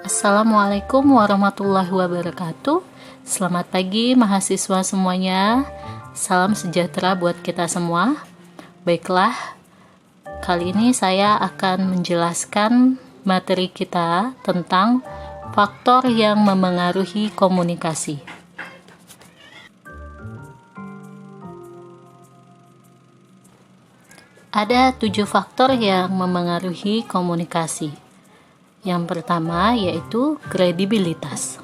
Assalamualaikum warahmatullahi wabarakatuh. Selamat pagi mahasiswa semuanya. Salam sejahtera buat kita semua. Baiklah, kali ini saya akan menjelaskan materi kita tentang faktor yang memengaruhi komunikasi. Ada 7 faktor yang memengaruhi komunikasi. Yang pertama yaitu kredibilitas.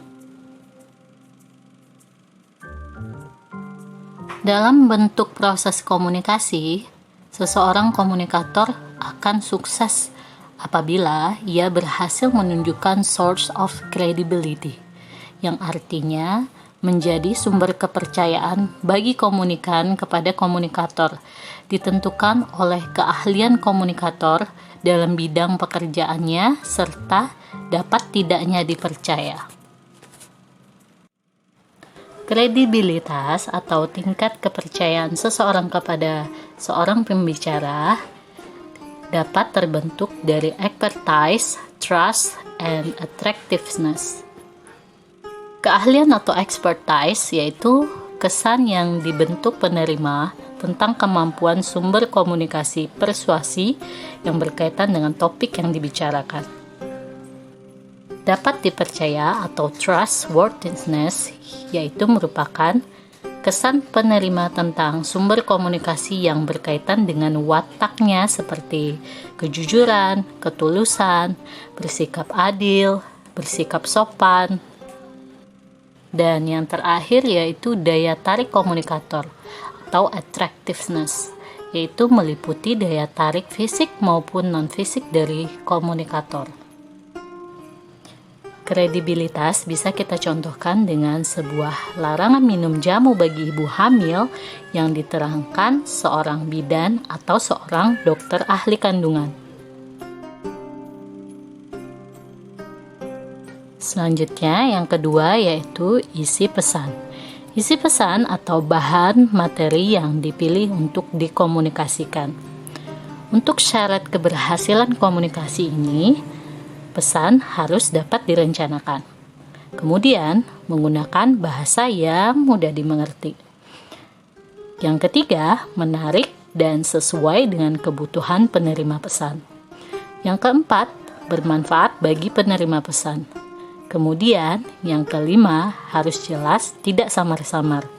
Dalam bentuk proses komunikasi, seseorang komunikator akan sukses apabila ia berhasil menunjukkan source of credibility, yang artinya menjadi sumber kepercayaan bagi komunikan kepada komunikator, ditentukan oleh keahlian komunikator dalam bidang pekerjaannya serta dapat tidaknya dipercaya. Kredibilitas atau tingkat kepercayaan seseorang kepada seorang pembicara dapat terbentuk dari expertise, trust, and attractiveness. Keahlian atau expertise yaitu kesan yang dibentuk penerima tentang kemampuan sumber komunikasi persuasi yang berkaitan dengan topik yang dibicarakan. Dapat dipercaya atau trustworthiness yaitu merupakan kesan penerima tentang sumber komunikasi yang berkaitan dengan wataknya seperti kejujuran, ketulusan, bersikap adil, bersikap sopan. Dan yang terakhir yaitu daya tarik komunikator atau attractiveness, yaitu meliputi daya tarik fisik maupun non-fisik dari komunikator. Kredibilitas bisa kita contohkan dengan sebuah larangan minum jamu bagi ibu hamil yang diterangkan seorang bidan atau seorang dokter ahli kandungan. Selanjutnya, yang kedua yaitu isi pesan. Isi pesan atau bahan materi yang dipilih untuk dikomunikasikan. Untuk syarat keberhasilan komunikasi ini, pesan harus dapat direncanakan. Kemudian, menggunakan bahasa yang mudah dimengerti. Yang ketiga, menarik dan sesuai dengan kebutuhan penerima pesan. Yang keempat, bermanfaat bagi penerima pesan. Kemudian, yang kelima, harus jelas, tidak samar-samar.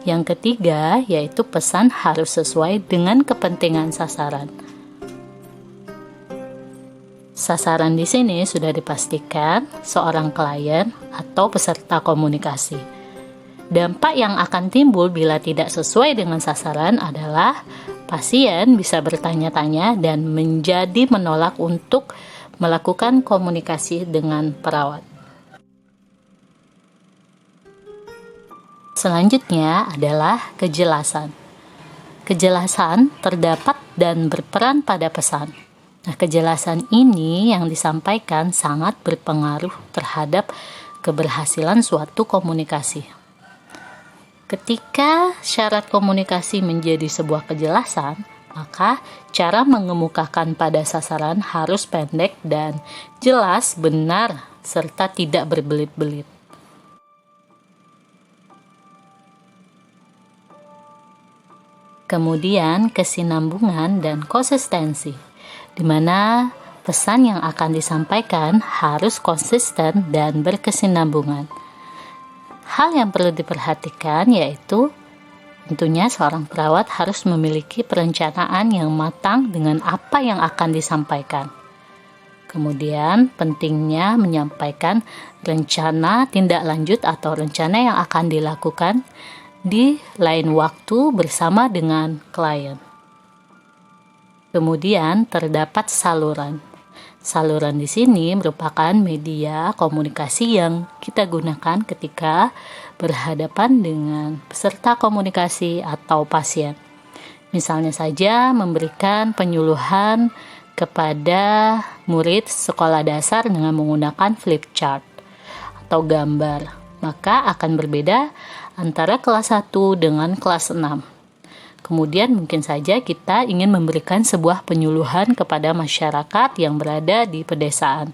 Yang ketiga, yaitu pesan harus sesuai dengan kepentingan sasaran. Sasaran di sini sudah dipastikan seorang klien atau peserta komunikasi. Dampak yang akan timbul bila tidak sesuai dengan sasaran adalah pasien bisa bertanya-tanya dan menjadi menolak untuk melakukan komunikasi dengan perawat. Selanjutnya adalah kejelasan. Kejelasan terdapat dan berperan pada pesan. Nah, kejelasan ini yang disampaikan sangat berpengaruh terhadap keberhasilan suatu komunikasi. Ketika syarat komunikasi menjadi sebuah kejelasan, maka cara mengemukakan pada sasaran harus pendek dan jelas, benar, serta tidak berbelit-belit. Kemudian kesinambungan dan konsistensi, di mana pesan yang akan disampaikan harus konsisten dan berkesinambungan. Hal yang perlu diperhatikan yaitu tentunya seorang perawat harus memiliki perencanaan yang matang dengan apa yang akan disampaikan. Kemudian pentingnya menyampaikan rencana tindak lanjut atau rencana yang akan dilakukan di lain waktu bersama dengan klien. Kemudian terdapat saluran. Saluran di sini merupakan media komunikasi yang kita gunakan ketika berhadapan dengan peserta komunikasi atau pasien. Misalnya saja memberikan penyuluhan kepada murid sekolah dasar dengan menggunakan flip chart atau gambar. Maka akan berbeda antara kelas 1 dengan kelas 6. Kemudian mungkin saja kita ingin memberikan sebuah penyuluhan kepada masyarakat yang berada di pedesaan.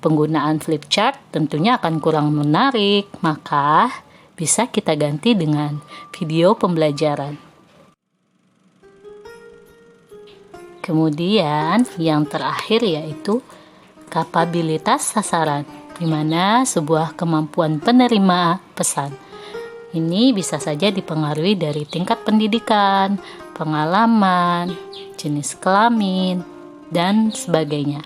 Penggunaan flip chart tentunya akan kurang menarik, maka bisa kita ganti dengan video pembelajaran. Kemudian yang terakhir yaitu kapabilitas sasaran, di mana sebuah kemampuan penerima pesan. Ini bisa saja dipengaruhi dari tingkat pendidikan, pengalaman, jenis kelamin, dan sebagainya.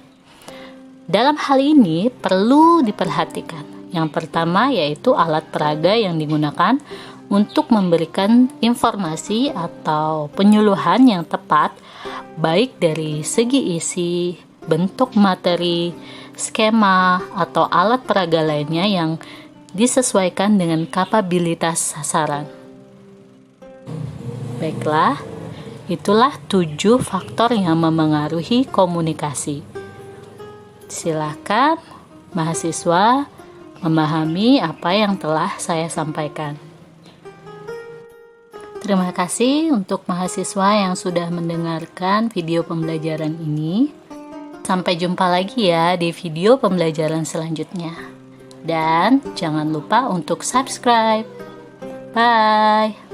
Dalam hal ini perlu diperhatikan. Yang pertama yaitu alat peraga yang digunakan untuk memberikan informasi atau penyuluhan yang tepat, baik dari segi isi, bentuk materi, skema, atau alat peraga lainnya yang disesuaikan dengan kapabilitas sasaran. Baiklah, itulah 7 faktor yang memengaruhi komunikasi. Silakan mahasiswa memahami apa yang telah saya sampaikan. Terima kasih untuk mahasiswa yang sudah mendengarkan video pembelajaran ini. Sampai jumpa lagi ya di video pembelajaran selanjutnya. Dan jangan lupa untuk subscribe. Bye.